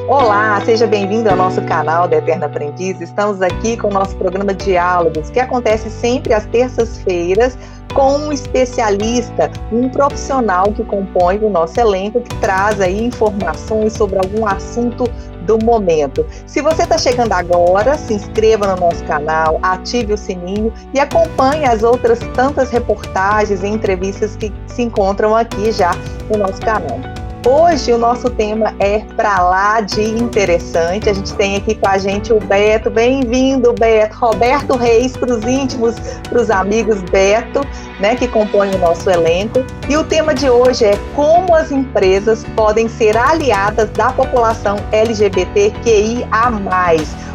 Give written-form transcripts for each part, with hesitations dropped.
Olá, seja bem-vindo ao nosso canal da Eterna Aprendiz. Estamos aqui com o nosso programa Diálogos, que acontece sempre às terças-feiras com um especialista, um profissional que compõe o nosso elenco, que traz aí informações sobre algum assunto do momento. Se você está chegando agora, se inscreva no nosso canal, ative o sininho e acompanhe as outras tantas reportagens e entrevistas que se encontram aqui já no nosso canal. Hoje o nosso tema é pra lá de interessante. A gente tem aqui com a gente o Beto. Bem-vindo, Beto. Roberto Reis, para os íntimos, para os amigos Beto, né, que compõem o nosso elenco. E o tema de hoje é como as empresas podem ser aliadas da população LGBTQIA+.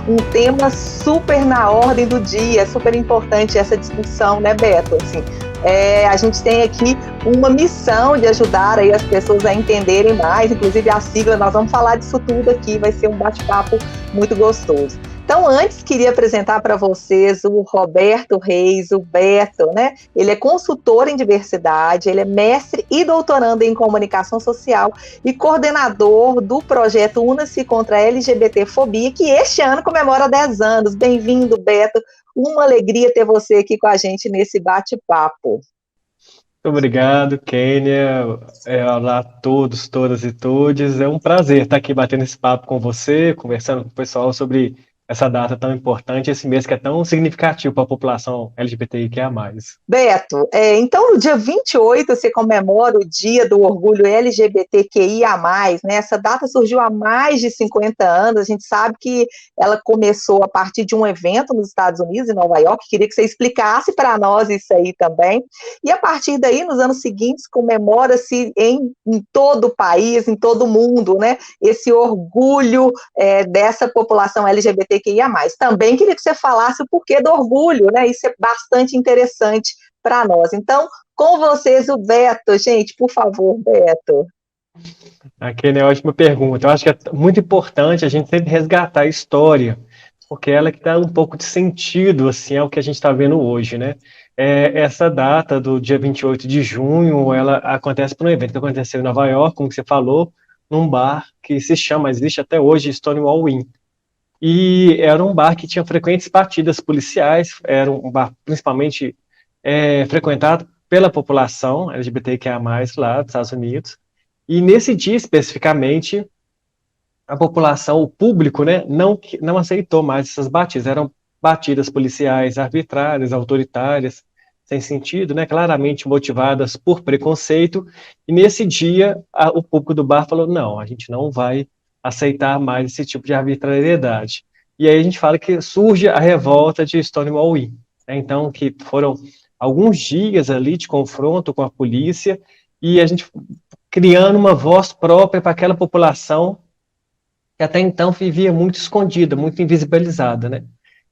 Um tema super na ordem do dia, super importante essa discussão, né, Beto? Assim, a gente tem aqui uma missão de ajudar aí as pessoas a entenderem mais, inclusive a sigla, nós vamos falar disso tudo aqui, vai ser um bate-papo muito gostoso. Então, antes, queria apresentar para vocês o Roberto Reis, o Beto, né? Ele é consultor em diversidade, ele é mestre e doutorando em comunicação social e coordenador do projeto Una-se contra a LGBTfobia, que este ano comemora 10 anos. Bem-vindo, Beto. Uma alegria ter você aqui com a gente nesse bate-papo. Muito obrigado, Kênia. Olá a todos, todas e todes. É um prazer estar aqui batendo esse papo com você, conversando com o pessoal sobre essa data tão importante, esse mês que é tão significativo para a população LGBTIQIA+. Beto, então no dia 28 você comemora o Dia do Orgulho LGBTQIA+, né? Essa data surgiu há mais de 50 anos, a gente sabe que ela começou a partir de um evento nos Estados Unidos, em Nova York. Queria que você explicasse para nós isso aí também, e a partir daí, nos anos seguintes, comemora-se em todo o país, em todo o mundo, né? Esse orgulho dessa população LGBTQIA+. Também queria que você falasse o porquê do orgulho, né? Isso é bastante interessante para nós. Então, com vocês, o Beto. Gente, por favor, Beto. Aquele é uma ótima pergunta. Eu acho que é muito importante a gente sempre resgatar a história, porque ela que dá um pouco de sentido assim, ao que a gente está vendo hoje, né? Essa data do dia 28 de junho, ela acontece por um evento que aconteceu em Nova York, como você falou, num bar que se chama, existe até hoje, Stonewall Inn. E era um bar que tinha frequentes batidas policiais, era um bar principalmente frequentado pela população LGBTQIA+, lá dos Estados Unidos. E nesse dia especificamente, a população, o público, né, não aceitou mais essas batidas. Eram batidas policiais arbitrárias, autoritárias, sem sentido, né, claramente motivadas por preconceito. E nesse dia, o público do bar falou: não, a gente não vai aceitar mais esse tipo de arbitrariedade. E aí a gente fala que surge a revolta de Stonewall Inn, né, então, que foram alguns dias ali de confronto com a polícia, e a gente criando uma voz própria para aquela população que até então vivia muito escondida, muito invisibilizada, né?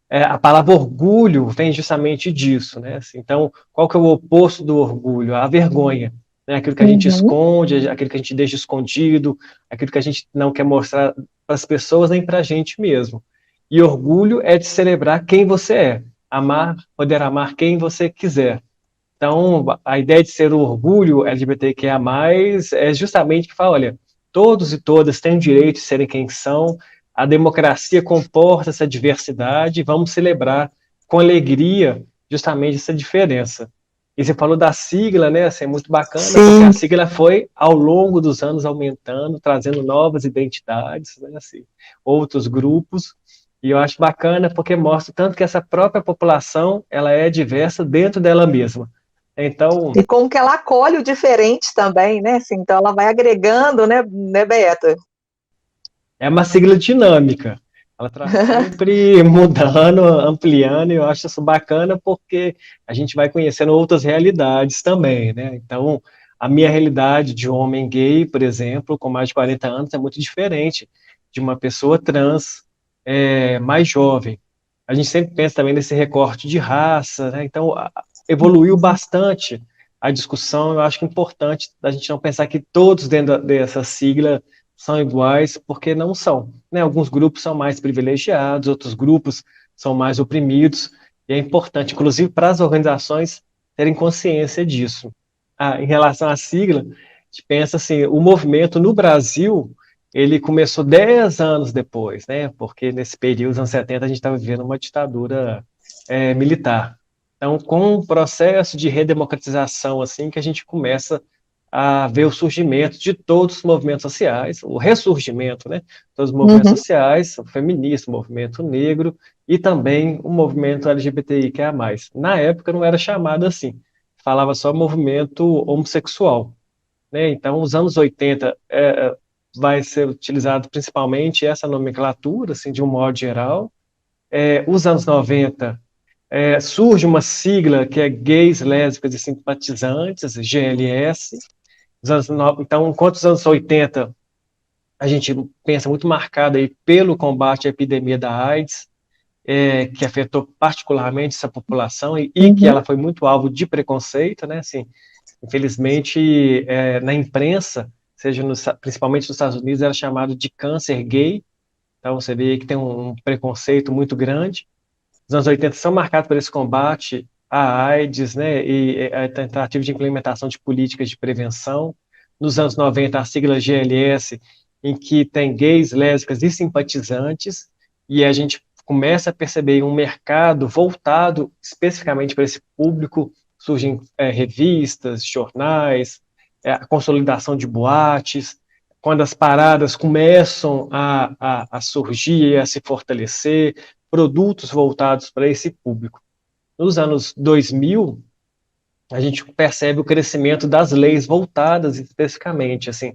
A palavra orgulho vem justamente disso, né? Assim, então, qual que é o oposto do orgulho? A vergonha, né? Aquilo que a gente esconde, aquilo que a gente deixa escondido, aquilo que a gente não quer mostrar para as pessoas nem para a gente mesmo. E orgulho é de celebrar quem você é, poder amar quem você quiser. Então, a ideia de ser o orgulho LGBTQIA+, é justamente que fala, olha, todos e todas têm o direito de serem quem são, a democracia comporta essa diversidade, vamos celebrar com alegria justamente essa diferença. E você falou da sigla, né, assim, é muito bacana, porque a sigla foi, ao longo dos anos, aumentando, trazendo novas identidades, né, assim, outros grupos, e eu acho bacana porque mostra tanto que essa própria população, ela é diversa dentro dela mesma. Então, E como que ela acolhe o diferente também, né? Assim, então ela vai agregando, né, Beto? é uma sigla dinâmica. Ela está sempre mudando, ampliando, e eu acho isso bacana porque a gente vai conhecendo outras realidades também, né? Então, a minha realidade de homem gay, por exemplo, com mais de 40 anos, é muito diferente de uma pessoa trans mais jovem. A gente sempre pensa também nesse recorte de raça, né? Então, evoluiu bastante a discussão. Eu acho que é importante a gente não pensar que todos dentro dessa sigla são iguais, porque não são, né? Alguns grupos são mais privilegiados, outros grupos são mais oprimidos, e é importante, inclusive, para as organizações terem consciência disso. Em relação à sigla, a gente pensa assim, o movimento no Brasil, ele começou 10 anos depois, né? Porque nesse período, nos anos 70, a gente estava vivendo uma ditadura militar. Então, com o processo de redemocratização, assim, que a gente começa a ver o surgimento de todos os movimentos sociais, o ressurgimento, né? Todos os movimentos Uhum. sociais, o feminista, o movimento negro e também o movimento LGBTIQIA+. Na época não era chamado assim, falava só movimento homossexual, né? Então, os anos 80 vai ser utilizado principalmente essa nomenclatura, assim, de um modo geral. Os anos 90 surge uma sigla que é gays, lésbicas e simpatizantes, GLS. Então, enquanto os anos 80 a gente pensa muito marcado aí pelo combate à epidemia da AIDS, que afetou particularmente essa população e que Uhum. ela foi muito alvo de preconceito, né? Assim, infelizmente, na imprensa, principalmente nos Estados Unidos, era chamado de câncer gay. Então, você vê que tem um preconceito muito grande. Os anos 80 são marcados por esse combate à AIDS, né, e a tentativa de implementação de políticas de prevenção. Nos anos 90, a sigla GLS, em que tem gays, lésbicas e simpatizantes, e a gente começa a perceber um mercado voltado especificamente para esse público. Surgem revistas, jornais, a consolidação de boates, quando as paradas começam a surgir, a se fortalecer, produtos voltados para esse público. Nos anos 2000, a gente percebe o crescimento das leis voltadas especificamente, assim.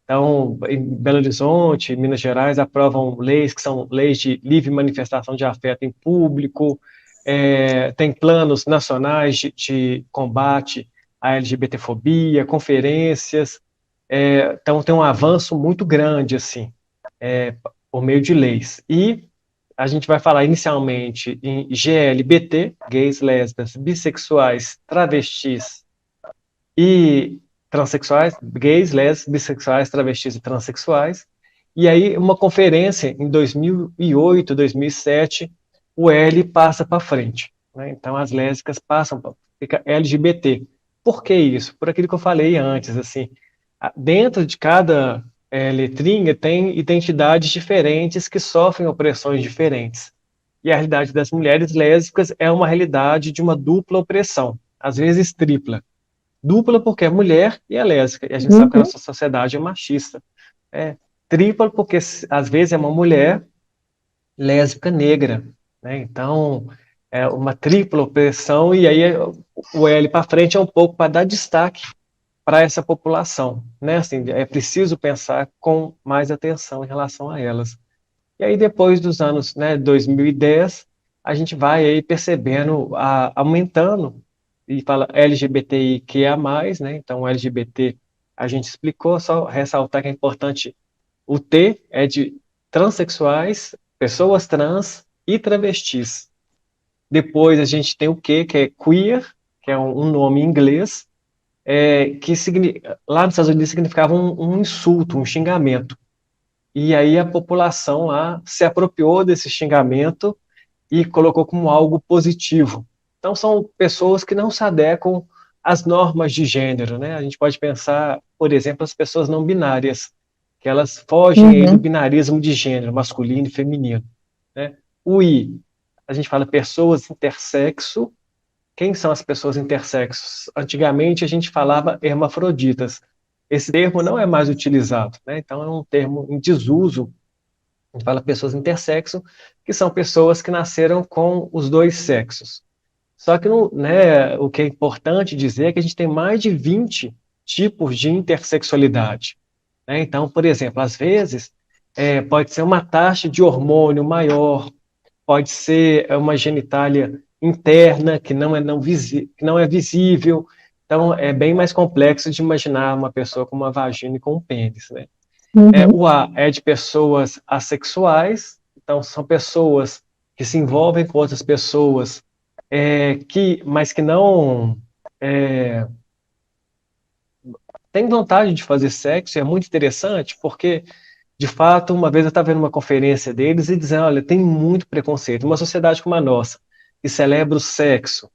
Então, em Belo Horizonte, Minas Gerais, aprovam leis que são leis de livre manifestação de afeto em público, tem planos nacionais de combate à LGBTfobia, conferências, então tem um avanço muito grande, assim, por meio de leis. E a gente vai falar inicialmente em GLBT, gays, lésbicas, bissexuais, travestis e transexuais, gays, lésbicas, bissexuais, travestis e transexuais. E aí, uma conferência em 2008, 2007, o L passa para frente, né? Então, as lésbicas passam para fica LGBT. Por que isso? Por aquilo que eu falei antes, assim, dentro de cada letrinha tem identidades diferentes que sofrem opressões diferentes. E a realidade das mulheres lésbicas é uma realidade de uma dupla opressão, às vezes tripla. Dupla porque é mulher e é lésbica, e a gente sabe que a Uhum. nossa sociedade é machista. É, tripla porque às vezes é uma mulher lésbica negra, né? Então, é uma tripla opressão, e aí o L para frente é um pouco para dar destaque para essa população, né? Assim, é preciso pensar com mais atenção em relação a elas. E aí, depois dos anos, né, 2010, a gente vai aí percebendo, aumentando, e fala LGBTIQIA+, né? Então, LGBT a gente explicou, só ressaltar que é importante, o T é de transexuais, pessoas trans e travestis. Depois a gente tem o Q, que é queer, que é um nome em inglês, que lá nos Estados Unidos significava um insulto, um xingamento. E aí a população lá se apropriou desse xingamento e colocou como algo positivo. Então são pessoas que não se adequam às normas de gênero, né? A gente pode pensar, por exemplo, as pessoas não binárias, que elas fogem aí do Uhum. binarismo de gênero, masculino e feminino, né? O I, a gente fala pessoas intersexo. Quem são as pessoas intersexos? Antigamente a gente falava hermafroditas. Esse termo não é mais utilizado, né? Então é um termo em desuso. A gente fala pessoas intersexo, que são pessoas que nasceram com os dois sexos. Só que né, o que é importante dizer é que a gente tem mais de 20 tipos de intersexualidade, né? Então, por exemplo, às vezes pode ser uma taxa de hormônio maior, pode ser uma genitália interna que não é visível. Então, é bem mais complexo de imaginar uma pessoa com uma vagina e com um pênis, né? Uhum. O A é de pessoas assexuais, então são pessoas que se envolvem com outras pessoas, mas que não é, têm vontade de fazer sexo. E é muito interessante porque, de fato, uma vez eu estava vendo uma conferência deles e dizendo, olha, tem muito preconceito. Uma sociedade como a nossa, que celebra o sexo,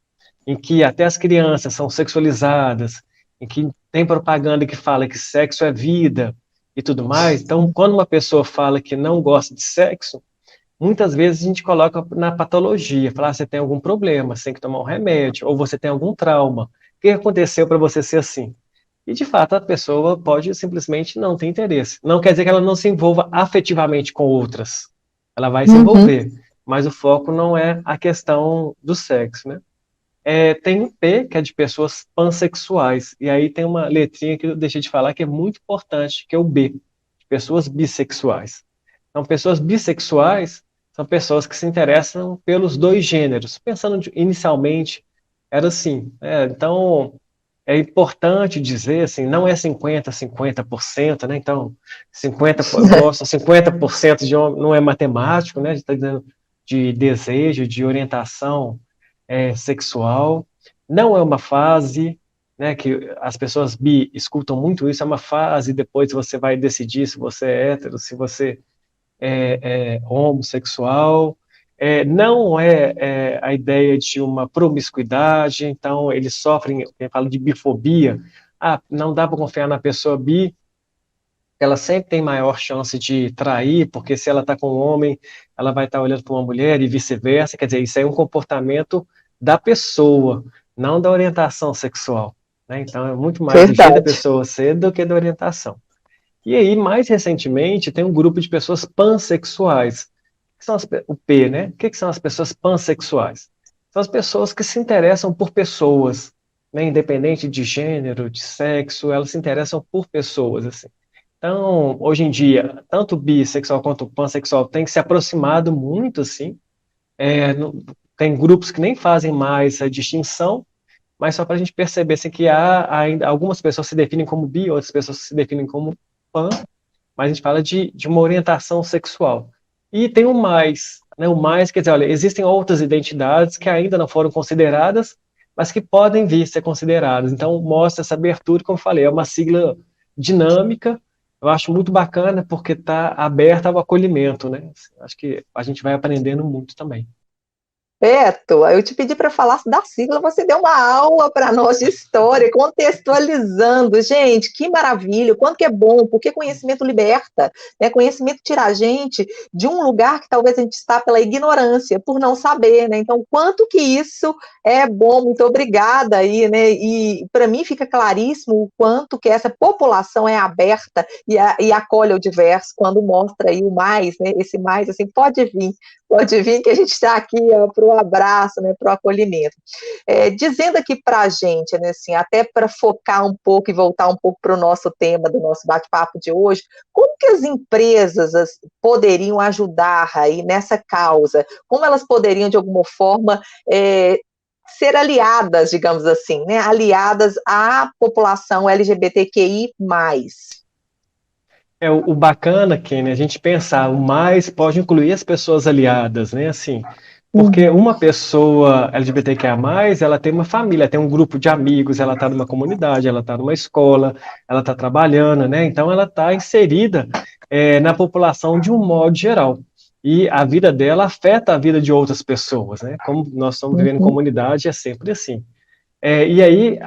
em que até as crianças são sexualizadas, em que tem propaganda que fala que sexo é vida, e tudo mais. Então, quando uma pessoa fala que não gosta de sexo, muitas vezes a gente coloca na patologia, fala, você tem algum problema, você tem que tomar um remédio, ou você tem algum trauma. O que aconteceu para você ser assim? E, de fato, a pessoa pode simplesmente não ter interesse. Não quer dizer que ela não se envolva afetivamente com outras. Ela vai se Uhum. envolver, mas o foco não é a questão do sexo, né? Tem um P, que é de pessoas pansexuais, e aí tem uma letrinha que eu deixei de falar que é muito importante, que é o B, de pessoas bissexuais. Então, pessoas bissexuais são pessoas que se interessam pelos dois gêneros. Pensando inicialmente, era assim. Então, é importante dizer assim, não é 50% né? Então, 50, eu gosto, 50% de homem, não é matemático, né? A gente está dizendo de desejo, de orientação sexual. Não é uma fase, né? Que as pessoas bi escutam muito isso, é uma fase, depois você vai decidir se você é hétero, se você homossexual. Não a ideia de uma promiscuidade, então eles sofrem, quem fala de bifobia, não dá para confiar na pessoa bi, ela sempre tem maior chance de trair, porque se ela está com um homem, ela vai estar olhando para uma mulher e vice-versa, quer dizer, isso é um comportamento da pessoa, não da orientação sexual, né? Então é muito mais do jeito da Verdade. pessoa ser do que da orientação. E aí, mais recentemente, tem um grupo de pessoas pansexuais. Que são o P, né? O que são as pessoas pansexuais? São as pessoas que se interessam por pessoas, né? Independente de gênero, de sexo, elas se interessam por pessoas, assim. Então, hoje em dia, tanto o bissexual quanto o pansexual têm se aproximado muito, assim. Tem grupos que nem fazem mais essa distinção, mas só para a gente perceber assim, que há ainda algumas pessoas se definem como bi, outras pessoas se definem como pan, mas a gente fala de uma orientação sexual. E tem o mais, né? O mais quer dizer, olha, existem outras identidades que ainda não foram consideradas, mas que podem vir a ser consideradas. Então, mostra essa abertura, como eu falei, é uma sigla dinâmica, eu acho muito bacana porque está aberta ao acolhimento, né? Acho que a gente vai aprendendo muito também. Beto, eu te pedi para falar da sigla, você deu uma aula para nós de história, contextualizando. Gente, que maravilha, quanto que é bom, porque conhecimento liberta, né? Conhecimento tira a gente de um lugar que talvez a gente está pela ignorância, por não saber, né? Então, quanto que isso é bom, muito obrigada aí, né? E para mim fica claríssimo o quanto que essa população é aberta e acolhe o diverso, quando mostra aí o mais, né? Esse mais, assim, pode vir que a gente está aqui para o abraço, né, para o acolhimento. Dizendo aqui para a gente, né, assim, até para focar um pouco e voltar um pouco para o nosso tema do nosso bate-papo de hoje, como que as empresas poderiam ajudar aí nessa causa? Como elas poderiam, de alguma forma, ser aliadas, digamos assim, né, aliadas à população LGBTQI+. O bacana, Kenny, a gente pensar, o mais pode incluir as pessoas aliadas, né? Assim, porque Uhum. uma pessoa LGBTQIA+, ela tem uma família, tem um grupo de amigos, ela está numa comunidade, ela está numa escola, ela está trabalhando, né? Então, ela está inserida na população de um modo geral. E a vida dela afeta a vida de outras pessoas, né? Como nós estamos vivendo em Uhum. comunidade, é sempre assim. E aí,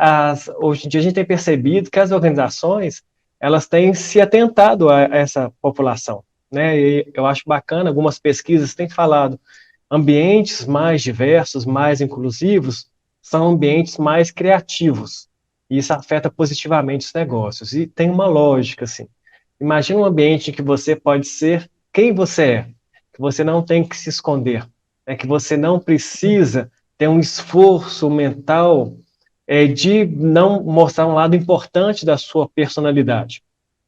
hoje em dia, a gente tem percebido que as organizações elas têm se atentado a essa população, né? E eu acho bacana, algumas pesquisas têm falado, ambientes mais diversos, mais inclusivos, são ambientes mais criativos. E isso afeta positivamente os negócios. E tem uma lógica, assim. Imagina um ambiente em que você pode ser quem você é, que você não tem que se esconder, né? Que você não precisa ter um esforço mental de não mostrar um lado importante da sua personalidade.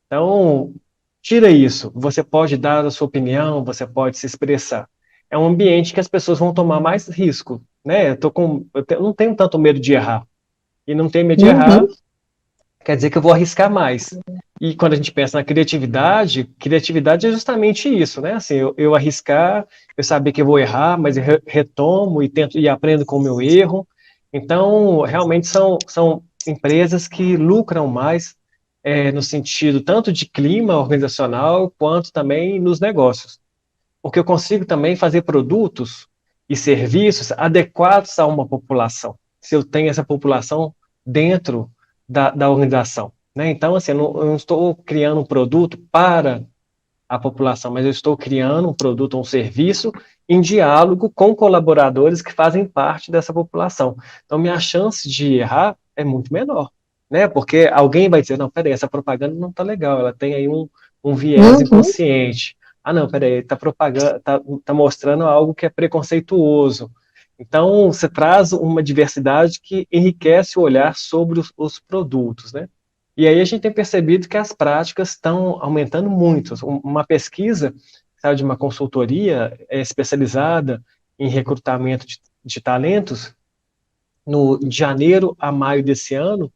Então, tira isso. Você pode dar a sua opinião, você pode se expressar. É um ambiente que as pessoas vão tomar mais risco, né? Eu não tenho tanto medo de errar. E não tenho medo de errar, Uhum. quer dizer que eu vou arriscar mais. E quando a gente pensa na criatividade, criatividade é justamente isso, né? Assim, eu arriscar, eu saber que eu vou errar, mas eu retomo e tento e aprendo com o meu erro. Então, realmente são empresas que lucram mais no sentido tanto de clima organizacional quanto também nos negócios. Porque eu consigo também fazer produtos e serviços adequados a uma população, se eu tenho essa população dentro da organização. né? Então, assim, eu não estou criando um produto para a população, mas eu estou criando um produto, um serviço em diálogo com colaboradores que fazem parte dessa população. Então, minha chance de errar é muito menor, né? Porque alguém vai dizer, não, peraí, essa propaganda não está legal, ela tem aí um viés Uhum. inconsciente. Ah, não, peraí, está propaganda, tá mostrando algo que é preconceituoso. Então, você traz uma diversidade que enriquece o olhar sobre os produtos, né? E aí a gente tem percebido que as práticas estão aumentando muito. Uma pesquisa, sabe, de uma consultoria especializada em recrutamento de talentos, de janeiro a maio desse ano,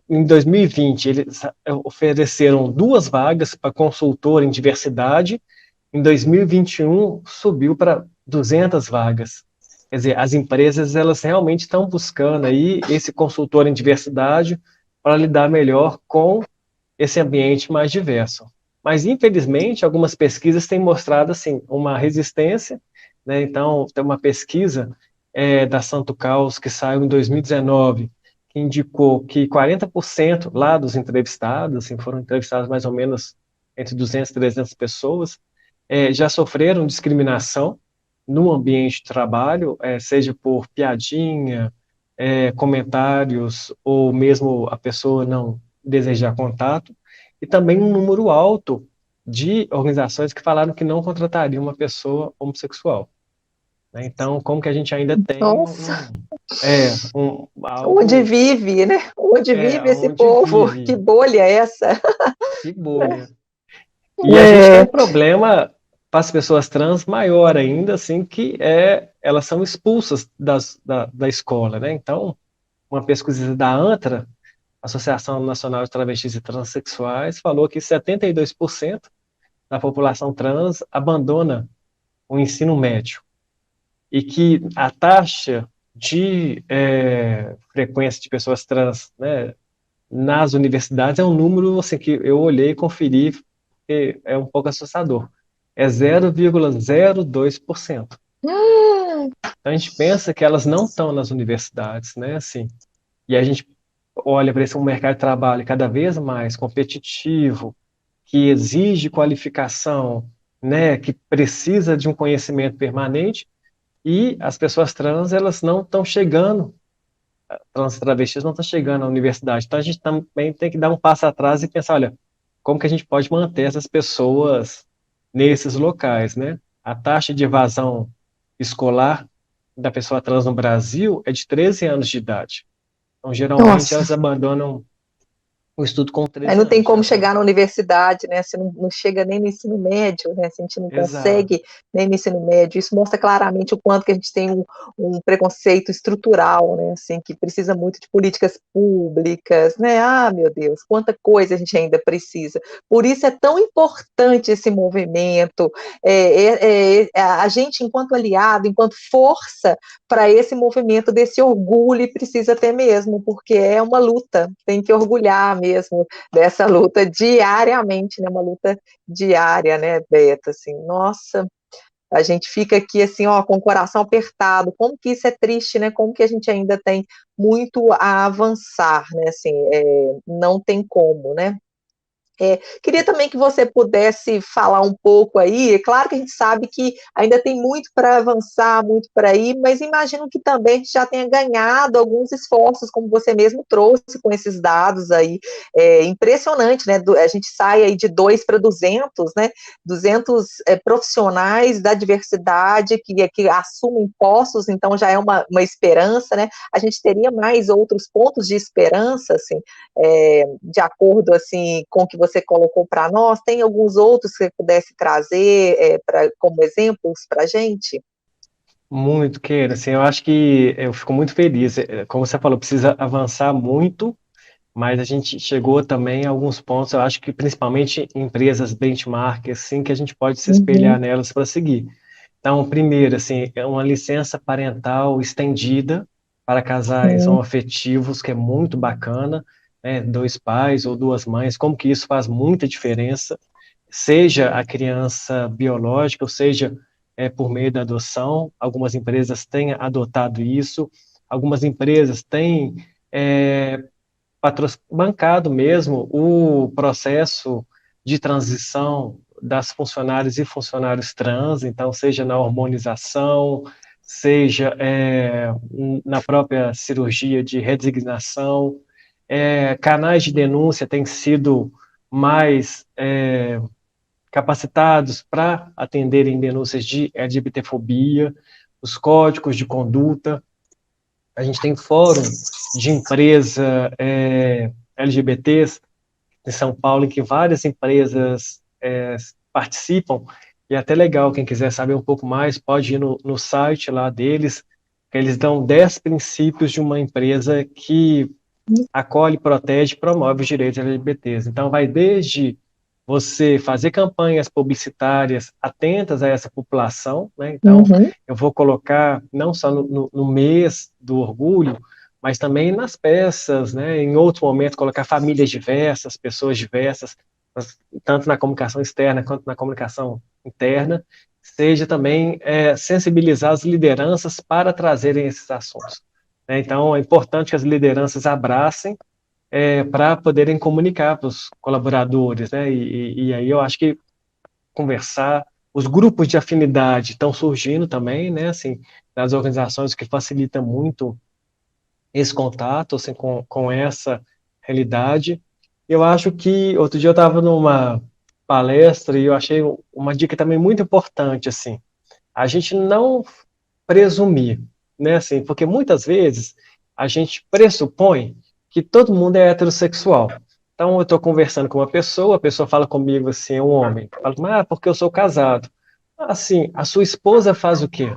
em 2020, eles ofereceram 2 vagas para consultor em diversidade. Em 2021, subiu para 200 vagas. Quer dizer, as empresas elas realmente estão buscando aí esse consultor em diversidade para lidar melhor com esse ambiente mais diverso. Mas, infelizmente, algumas pesquisas têm mostrado assim, uma resistência, né? Então, tem uma pesquisa da Santo Caos que saiu em 2019, que indicou que 40% lá dos entrevistados, assim, foram entrevistados mais ou menos entre 200 e 300 pessoas, já sofreram discriminação no ambiente de trabalho, seja por piadinha, comentários, ou mesmo a pessoa não desejar contato, e também um número alto de organizações que falaram que não contratariam uma pessoa homossexual, né? Então, como que a gente ainda tem Nossa, onde algo vive, né? Onde vive esse onde povo? Que vive, bolha é essa? que bolha. E a gente tem um É, problema para as pessoas trans maior ainda, assim, que elas são expulsas da escola, né? Então, uma pesquisa da ANTRA, Associação Nacional de Travestis e Transsexuais, falou que 72% da população trans abandona o ensino médio e que a taxa de frequência de pessoas trans, né, nas universidades é um número assim, que eu olhei e conferi, que é um pouco assustador. É 0,02%. hum, Então a gente pensa que elas não estão nas universidades, né? Assim, e a gente olha para esse mercado de trabalho cada vez mais competitivo, que exige qualificação, né? Que precisa de um conhecimento permanente, e as pessoas trans, elas não estão chegando, trans e travestis não estão chegando à universidade. Então a gente também tem que dar um passo atrás e pensar, olha, como que a gente pode manter essas pessoas nesses locais, né? A taxa de evasão escolar da pessoa trans no Brasil é de 13 anos de idade. Então, geralmente, nossa. elas abandonam o estudo com Aí 13 não tem anos, como já com... chegar na universidade, né? Se não chega nem no ensino médio, né? Se a gente não Exato, consegue nem no ensino médio, isso mostra claramente o quanto que a gente tem um preconceito estrutural, né? Assim, que precisa muito de políticas públicas, né? Ah, meu Deus, quanta coisa a gente ainda precisa. Por isso é tão importante esse movimento, a gente, enquanto aliado, enquanto força para esse movimento desse orgulho, precisa ter mesmo, porque é uma luta, tem que orgulhar mesmo dessa luta diariamente, né? Uma luta diária, né, Beta? Assim, nossa, a gente fica aqui assim, ó, com o coração apertado. Como que isso é triste, né? Como que a gente ainda tem muito a avançar, né? Assim, não tem como, né? Queria também que você pudesse falar um pouco aí. É claro que a gente sabe que ainda tem muito para avançar, muito para ir, mas imagino que também a gente já tenha ganhado alguns esforços, como você mesmo trouxe com esses dados aí. Impressionante, né? A gente sai aí de 2 para 200, né? 200 profissionais da diversidade que assumem postos, então já é uma esperança, né? A gente teria mais outros pontos de esperança, assim, de acordo assim com o que você colocou para nós? Tem alguns outros que você pudesse trazer como exemplos para a gente? muito, Keira. Assim, eu acho que eu fico muito feliz. Como você falou, precisa avançar muito, mas a gente chegou também a alguns pontos, eu acho que principalmente empresas benchmark, assim, que a gente pode se espelhar Uhum, nelas para seguir. Então, primeiro, assim, é uma licença parental estendida para casais uhum. homoafetivos, que é muito bacana, né? 2 pais ou 2 mães, como que isso faz muita diferença, seja a criança biológica, ou seja, por meio da adoção. Algumas empresas têm adotado isso, algumas empresas têm bancado mesmo o processo de transição das funcionárias e funcionários trans, então seja na hormonização, seja na própria cirurgia de redesignação, canais de denúncia têm sido mais capacitados para atenderem denúncias de LGBTfobia, os códigos de conduta. A gente tem fórum de empresa LGBTs em São Paulo, em que várias empresas participam, e é até legal, quem quiser saber um pouco mais, pode ir no site lá deles, que eles dão 10 princípios de uma empresa que acolhe, protege e promove os direitos LGBTs. Então, vai desde você fazer campanhas publicitárias atentas a essa população, né? Então, eu vou colocar não só no mês do orgulho, mas também nas peças, né? Em outro momento, colocar famílias diversas, pessoas diversas, tanto na comunicação externa quanto na comunicação interna, seja também sensibilizar as lideranças para trazerem esses assuntos. Né? Então, é importante que as lideranças abracem para poderem comunicar para os colaboradores, né? E aí eu acho que conversar, os grupos de afinidade estão surgindo também, né? Assim, nas organizações, que facilita muito esse contato, assim, com essa realidade. Eu acho que outro dia eu estava numa palestra e eu achei uma dica também muito importante, assim, a gente não presumir, né? Assim, porque muitas vezes a gente pressupõe que todo mundo é heterossexual. Então, eu estou conversando com uma pessoa, a pessoa fala comigo assim, é um homem. Fala, porque eu sou casado. Assim, a sua esposa faz o quê?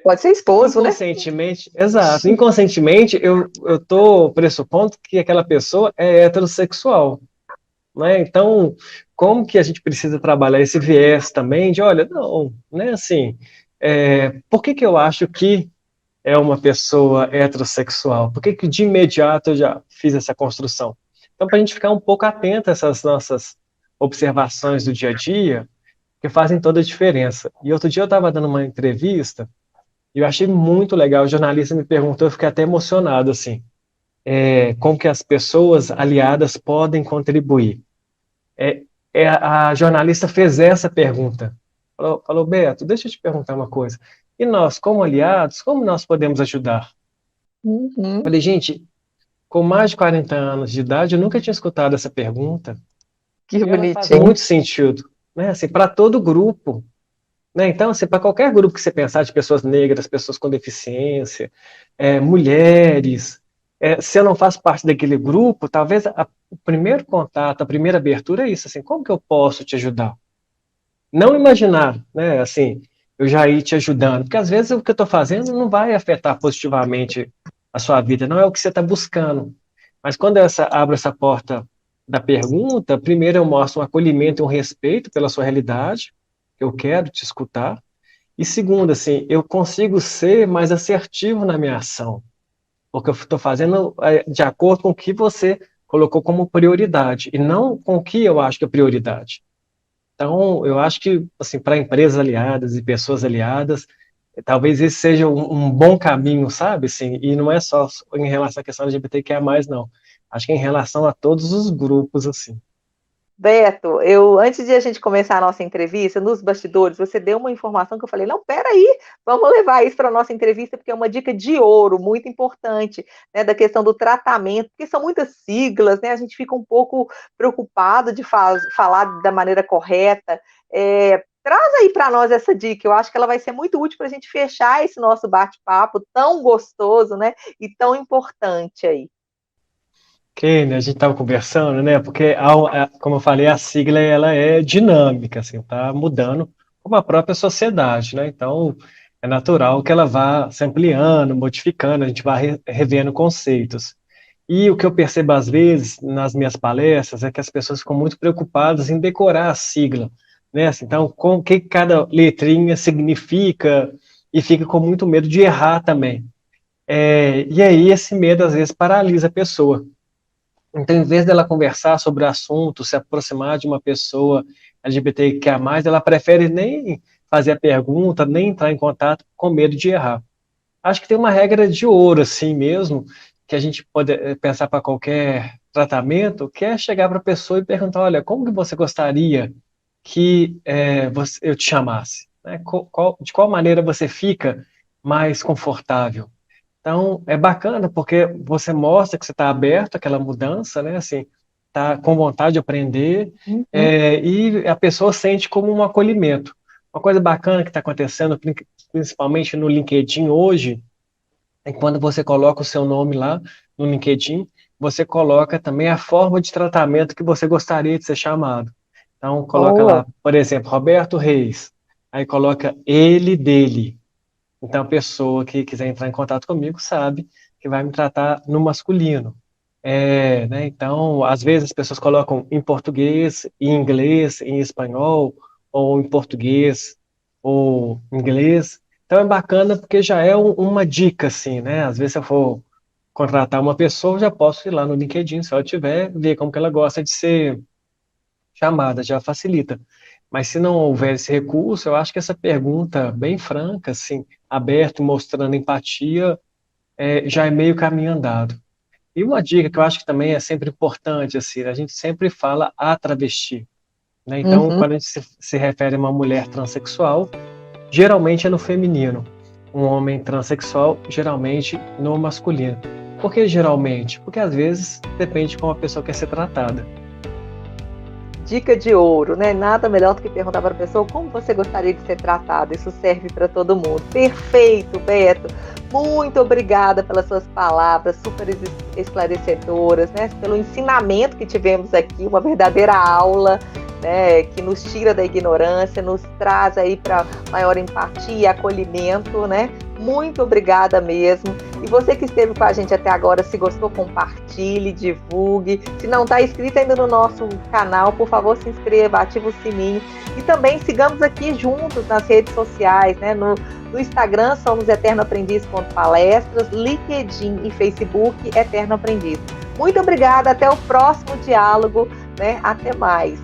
Pode ser esposo, inconscientemente, né? Exato. Inconscientemente, eu estou pressupondo que aquela pessoa é heterossexual. Né? Então, como que a gente precisa trabalhar esse viés também de, olha, não, né, assim, por que eu acho que é uma pessoa heterossexual? Por que de imediato eu já fiz essa construção? Então, para a gente ficar um pouco atento a essas nossas observações do dia a dia, que fazem toda a diferença. E outro dia eu estava dando uma entrevista e eu achei muito legal, o jornalista me perguntou, eu fiquei até emocionado, assim, como que as pessoas aliadas podem contribuir. A jornalista fez essa pergunta. Falou, Beto, deixa eu te perguntar uma coisa. E nós, como aliados, como nós podemos ajudar? Falei, gente, com mais de 40 anos de idade, eu nunca tinha escutado essa pergunta. Que e ela faz muito sentido, né? Assim, para todo grupo. Né? Então, assim, para qualquer grupo que você pensar, de pessoas negras, pessoas com deficiência, mulheres, se eu não faço parte daquele grupo, talvez o primeiro contato, a primeira abertura é isso, assim, como que eu posso te ajudar? Não imaginar, né, assim, eu já ir te ajudando, porque às vezes o que eu estou fazendo não vai afetar positivamente a sua vida, não é o que você está buscando. Mas quando abro essa porta da pergunta, primeiro eu mostro um acolhimento e um respeito pela sua realidade, eu quero te escutar, e segundo, assim, eu consigo ser mais assertivo na minha ação, porque eu estou fazendo de acordo com o que você colocou como prioridade, e não com o que eu acho que é prioridade. Então, eu acho que, assim, para empresas aliadas e pessoas aliadas, talvez esse seja um bom caminho, sabe? Assim, e não é só em relação à questão LGBTQIA+, não. Acho que é em relação a todos os grupos, assim. Beto, antes de a gente começar a nossa entrevista, nos bastidores, você deu uma informação que eu falei, não, peraí, vamos levar isso para a nossa entrevista, porque é uma dica de ouro, muito importante, né, da questão do tratamento, porque são muitas siglas, né, a gente fica um pouco preocupado de falar da maneira correta. Traz aí para nós essa dica, eu acho que ela vai ser muito útil para a gente fechar esse nosso bate-papo tão gostoso, né, e tão importante aí. Né, a gente estava conversando, né? Porque, como eu falei, a sigla ela é dinâmica, assim, tá mudando como a própria sociedade, né? Então, é natural que ela vá se ampliando, modificando, a gente vai revendo conceitos. E o que eu percebo às vezes nas minhas palestras é que as pessoas ficam muito preocupadas em decorar a sigla, né? Assim, então, com o que cada letrinha significa e fica com muito medo de errar também. E aí esse medo às vezes paralisa a pessoa. Então, em vez dela conversar sobre o assunto, se aproximar de uma pessoa LGBTQIA+, ela prefere nem fazer a pergunta, nem entrar em contato com medo de errar. Acho que tem uma regra de ouro, assim mesmo, que a gente pode pensar para qualquer tratamento, que é chegar para a pessoa e perguntar, olha, como que você gostaria que eu te chamasse? Né? De qual maneira você fica mais confortável? Então, é bacana porque você mostra que você está aberto àquela mudança, né? Assim, está com vontade de aprender, Uhum. e a pessoa sente como um acolhimento. Uma coisa bacana que está acontecendo, principalmente no LinkedIn hoje, é que quando você coloca o seu nome lá no LinkedIn, você coloca também a forma de tratamento que você gostaria de ser chamado. Então, coloca Boa. lá, por exemplo, Roberto Reis. Aí coloca ele, dele. Então, a pessoa que quiser entrar em contato comigo sabe que vai me tratar no masculino. Né? Então, às vezes as pessoas colocam em português, em inglês, em espanhol, ou em português, ou inglês. Então, é bacana porque já é uma dica, assim, né? Às vezes, se eu for contratar uma pessoa, eu já posso ir lá no LinkedIn, se ela tiver, ver como que ela gosta de ser chamada, já facilita. Mas se não houver esse recurso, eu acho que essa pergunta bem franca, assim, aberto, mostrando empatia, já é meio caminho andado. E uma dica que eu acho que também é sempre importante, assim, a gente sempre fala a travesti, né? Então, Uhum. quando a gente se refere a uma mulher transexual, geralmente é no feminino. Um homem transexual, geralmente no masculino. Por que geralmente? Porque às vezes depende de como a pessoa quer ser tratada. Dica de ouro, né? Nada melhor do que perguntar para a pessoa como você gostaria de ser tratado. Isso serve para todo mundo. Perfeito, Beto. Muito obrigada pelas suas palavras super esclarecedoras, né? Pelo ensinamento que tivemos aqui, uma verdadeira aula, né? Que nos tira da ignorância, nos traz aí para maior empatia e acolhimento, né? Muito obrigada mesmo. E você que esteve com a gente até agora, se gostou, compartilhe, divulgue. Se não está inscrito ainda no nosso canal, por favor, se inscreva, ative o sininho. E também sigamos aqui juntos nas redes sociais, né? No Instagram, somos eternoaprendiz.palestras, LinkedIn e Facebook, Eterno Aprendiz. Muito obrigada, até o próximo diálogo, né? Até mais.